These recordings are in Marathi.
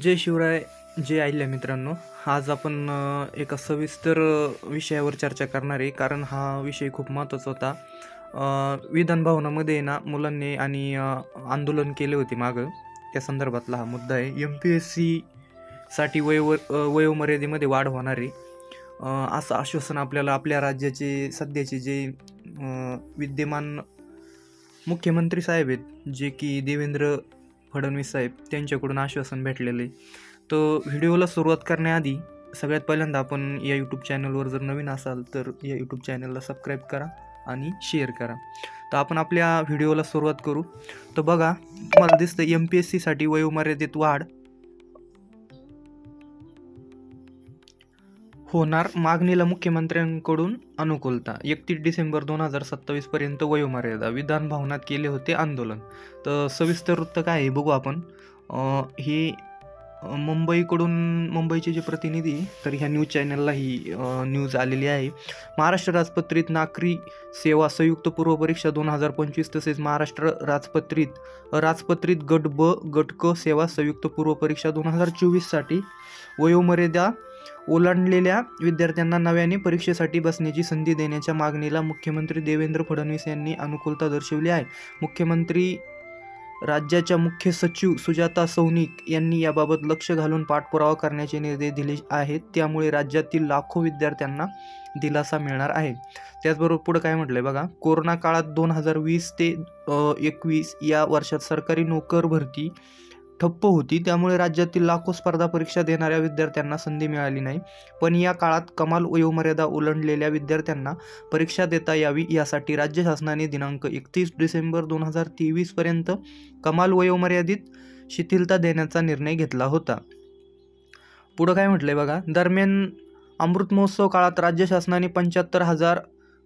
जय शिवराय, जय अहिल्या मित्रांनो. आज आपण एका सविस्तर विषयावर चर्चा करणार आहे, कारण हा विषय खूप महत्त्वाचा होता. विधान भवनामध्ये ना मुलांनी आणि आंदोलन केले होते मागं, त्या संदर्भातला हा मुद्दा आहे. MPSC साठी वयोमर्यादेमध्ये वाढ होणार आहे, असं आश्वासन आपल्याला आपल्या राज्याचे सध्याचे जे विद्यमान मुख्यमंत्री साहेब आहेत, जे की देवेंद्र फडणवीस साहेब, त्यांच्याकडून आश्वासन भेटलेलं आहे. तर व्हिडिओला सुरुवात करण्याआधी सगळ्यात पहिल्यांदा आपण या यूट्यूब चॅनलवर जर नवीन असाल तर या यूट्यूब चॅनलला सबस्क्राईब करा आणि शेअर करा. तर आपण आपल्या व्हिडिओला सुरुवात करू. तर बघा, तुम्हाला दिसतं MPSC साठी वयोमर्यादेत वाढ होणार, मागणीला मुख्यमंत्र्यांकडून अनुकूलता. 31 डिसेंबर 2027 पर्यंत वयोमर्यादा, विधान भवनात केले होते आंदोलन. तर सविस्तर वृत्त काय आहे बघू आपण. हे मुंबईचे जे प्रतिनिधी, तर ह्या न्यूज चॅनलला ही न्यूज आलेली आहे. महाराष्ट्र राजपत्रित नागरी सेवा संयुक्त पूर्व परीक्षा 2025 तसेच महाराष्ट्र राजपत्रित गट ब गट क सेवा संयुक्त पूर्व परीक्षा 2024 साठी वयोमर्यादा ओलांडलेल्या विद्यार्थ्यांना नव्याने परीक्षेसाठी बसण्याची संधी देण्याच्या मागणीला मुख्यमंत्री देवेंद्र फडणवीस यांनी अनुकूलता दर्शवली आहे. मुख्यमंत्री राज्याच्या मुख्य सचिव सुजाता सौनिक यांनी याबाबत लक्ष घालून पाठपुरावा करण्याचे निर्देश दिले आहेत. त्यामुळे राज्यातील लाखो विद्यार्थ्यांना दिलासा मिळणार आहे. त्याचबरोबर पुढे काय म्हटलंय बघा. कोरोना काळात 2020 ते 21 या वर्षात सरकारी नोकर भरती ठप्प होती, त्यामुळे राज्यातील लाखो स्पर्धा परीक्षा देणाऱ्या विद्यार्थ्यांना संधी मिळाली नाही. पण या काळात कमाल वयोमर्यादा ओलांडलेल्या विद्यार्थ्यांना परीक्षा देता यावी यासाठी राज्य शासनाने दिनांक 31 डिसेंबर 2023 पर्यंत कमाल वयोमर्यादेत शिथिलता देण्याचा निर्णय घेतला होता. पुढं काय म्हटलंय बघा. दरम्यान अमृत महोत्सव काळात राज्य शासनाने 75,000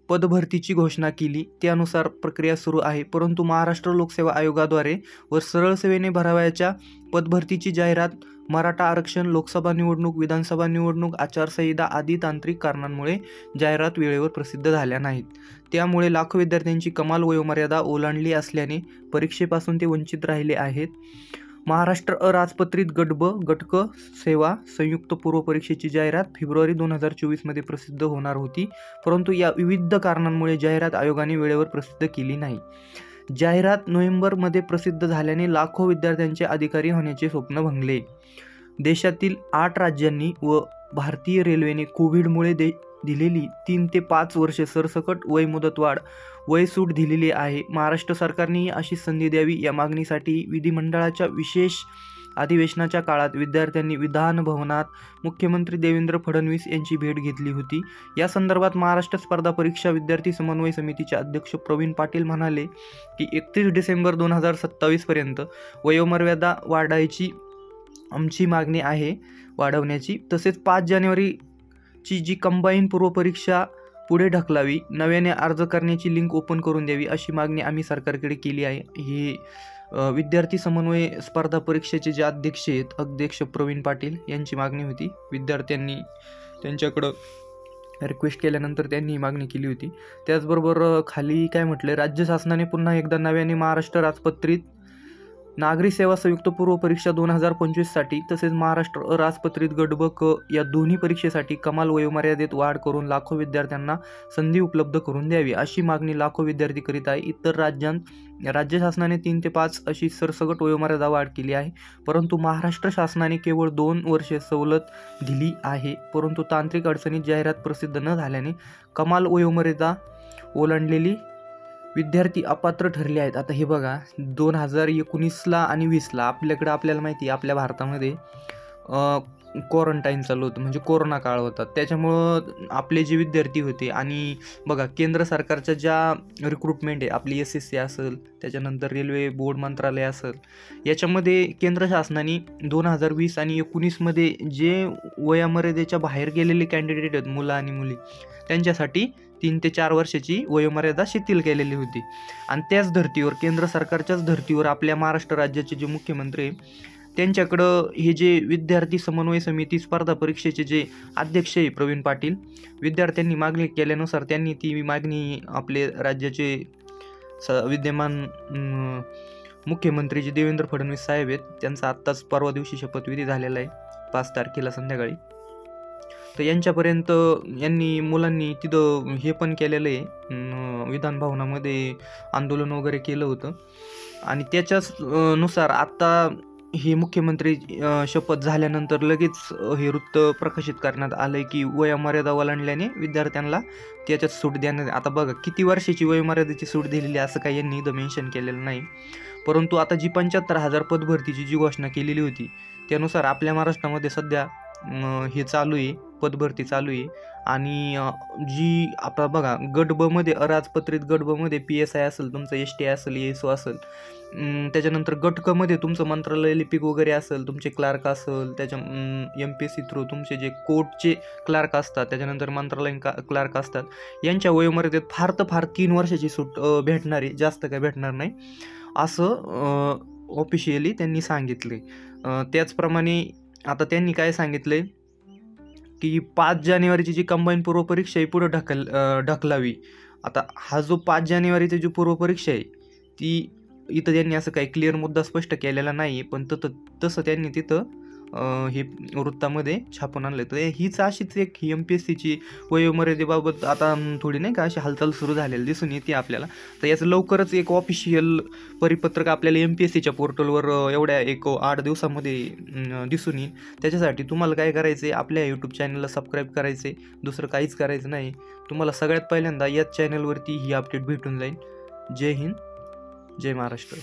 पदभरतीची घोषणा केली. त्यानुसार प्रक्रिया सुरू आहे, परंतु महाराष्ट्र लोकसेवा आयोगाद्वारे व सरळ सेवेने भरावयाच्या पदभरतीची जाहिरात, मराठा आरक्षण, लोकसभा निवडणूक, विधानसभा निवडणूक, आचारसंहिता आदी तांत्रिक कारणांमुळे जाहिरात वेळेवर प्रसिद्ध झाल्या नाहीत. त्यामुळे लाखो विद्यार्थ्यांची कमाल वयोमर्यादा ओलांडली असल्याने परीक्षेपासून ते वंचित राहिले आहेत. महाराष्ट्र अराजपत्रित गट ब गट क सेवा संयुक्त पूर्व परीक्षेची जाहिरात फेब्रुवारी 2024 मध्ये प्रसिद्ध होणार होती, परंतु या विविध कारणांमुळे जाहिरात आयोगाने वेळेवर प्रसिद्ध केली नाही. जाहिरात नोव्हेंबरमध्ये प्रसिद्ध झाल्याने लाखो विद्यार्थ्यांचे अधिकारी होण्याचे स्वप्न भंगले. देशातील 8 राज्यांनी व भारतीय रेल्वेने कोविडमुळे दिलेली 3 ते 5 वर्षे सरसकट वय मुदतवाढ वयसूट दिलेली आहे. महाराष्ट्र सरकारने अशी संधी द्यावी या मागणीसाठी विधिमंडळाच्या विशेष अधिवेशनाच्या काळात विद्यार्थ्यांनी विधान भवनात मुख्यमंत्री देवेंद्र फडणवीस यांची भेट घेतली होती. या संदर्भात महाराष्ट्र स्पर्धा परीक्षा विद्यार्थी समन्वय समितीचे अध्यक्ष प्रवीण पाटील म्हणाले की 31 डिसेंबर 2027 पर्यंत वयोमर्यादा वाढायची आमची मागणी आहे, वाढवण्याची. तसेच 5 जानेवारीची जी कंबाईन पूर्व परीक्षा पुढे ढकलावी, नव्याने अर्ज करण्याची लिंक ओपन करून द्यावी अशी मागणी आम्ही सरकारकडे केली आहे. हे विद्यार्थी समन्वय स्पर्धा परीक्षेचे जे अध्यक्ष आहेत, अध्यक्ष प्रवीण पाटील यांची मागणी होती. विद्यार्थ्यांनी त्यांच्याकडं रिक्वेस्ट केल्यानंतर त्यांनी ही मागणी केली होती. त्याचबरोबर खाली काय म्हटलं. राज्य शासनाने पुन्हा एकदा नव्याने महाराष्ट्र राजपत्रित नागरी सेवा संयुक्त पूर्व परीक्षा 2025 साठी तसेच महाराष्ट्र अराजपत्रित गट ब क या दोन्ही परीक्षेसाठी कमाल वयोमर्यादेत वाढ करून लाखो विद्यार्थ्यांना संधी उपलब्ध करून द्यावी अशी मागणी लाखो विद्यार्थी करीत आहे. इतर राज्यांत राज्य शासनाने 3 ते 5 अशी सरसकट वयोमर्यादा वाढ केली आहे, परंतु महाराष्ट्र शासनाने केवळ 2 वर्षे सवलत दिली आहे. परंतु तांत्रिक अडचणीत जाहिरात प्रसिद्ध न झाल्याने कमाल वयोमर्यादा ओलांडलेली विद्यार्थी अपात्र ठरले आहेत. आता हे बघा, 2019ला आणि 20ला आपल्याला माहिती आहे, आपल्या भारतामध्ये क्वारंटाईन चालू होतं, म्हणजे कोरोना काळ होता. त्याच्यामुळं आपले जे विद्यार्थी होते आणि बघा केंद्र सरकारच्या ज्या रिक्रुटमेंट आहे, आपली SSC असेल, त्याच्यानंतर रेल्वे बोर्ड मंत्रालय असेल, याच्यामध्ये केंद्र शासनाने 2020 आणि 19मध्ये जे वयोमर्यादेच्या बाहेर गेलेले कॅन्डिडेट आहेत, मुलं आणि मुली, त्यांच्यासाठी 3 ते 4 वर्षाची वयोमर्यादा शिथिल केलेली होती. आणि त्याच धर्तीवर, केंद्र सरकारच्याच धर्तीवर आपल्या महाराष्ट्र राज्याचे जे मुख्यमंत्री त्यांच्याकडं हे जे विद्यार्थी समन्वय समिती स्पर्धा परीक्षेचे जे अध्यक्ष आहे प्रवीण पाटील, विद्यार्थ्यांनी मागणी केल्यानुसार त्यांनी ती मागणी आपले राज्याचे विद्यमान मुख्यमंत्री जे देवेंद्र फडणवीस साहेब आहेत त्यांचा आत्ताच परवा दिवशी शपथविधी झालेला आहे 5 तारखेला संध्याकाळी. तर यांच्यापर्यंत यांनी मुलांनी तिथं हे पण केलेलं आहे, विधान भवनामध्ये आंदोलन वगैरे केलं होतं. आणि त्याच्याच नुसार आत्ता हे मुख्यमंत्री शपथ झाल्यानंतर लगेच हे वृत्त प्रकाशित करण्यात आलं की वयोमर्यादा ओलांडल्याने विद्यार्थ्यांना त्याच्यात सूट देण्यात. आता बघा किती वर्षाची वयोमर्यादेची सूट दिलेली असं काही यांनी इथं मेन्शन केलेलं नाही. परंतु आता जी 75,000 पदभरतीची जी घोषणा केलेली होती त्यानुसार आपल्या महाराष्ट्रामध्ये सध्या हे चालू आहे, पदभरती चालू आहे. आणि जी आता बघा गट ब मध्ये अराजपत्रित गट ब मध्ये PSI असेल, तुमचं ST असेल, ASO असेल, त्याच्यानंतर गट क मध्ये तुमचं मंत्रालय लिपिक वगैरे असेल, तुमचे क्लार्क असेल, त्याच्या MPSC थ्रू तुमचे जे कोर्टचे क्लार्क असतात, त्याच्यानंतर मंत्रालयीन क्लार्क असतात, यांच्या वयोमर्यादेत फार तर फार 3 वर्षाची सूट भेटणार आहे, जास्त काय भेटणार नाही असं ऑफिशियली त्यांनी सांगितले. त्याचप्रमाणे आता त्यांनी काय सांगितले की 5 जानेवारीची जी कंबाईन पूर्वपरीक्षा आहे पुढे ढकलावी. आता हा जो 5 जानेवारीची जी पूर्वपरीक्षा आहे ती इथं त्यांनी असं काही क्लिअर मुद्दा स्पष्ट केलेला नाही, पण तसं त्यांनी तिथं हे वृत्तामध्ये छापून आणलं. तर हीच अशीच एक MPSCची वयोमर्यादेबाबत आता थोडी नाही का अशी हालचाल सुरू झालेली दिसून येते आपल्याला. तर याचं लवकरच एक ऑफिशियल परिपत्रक आपल्याला MPSCच्या पोर्टलवर एवढ्या 8 दिवसामध्ये दिसून येईल. त्याच्यासाठी तुम्हाला काय करायचं आहे, आपल्या यूट्यूब चॅनलला सबस्क्राईब करायचं आहे, दुसरं काहीच करायचं नाही. तुम्हाला सगळ्यात पहिल्यांदा याच चॅनलवरती ही अपडेट भेटून जाईल. जय हिंद, जय महाराष्ट्र.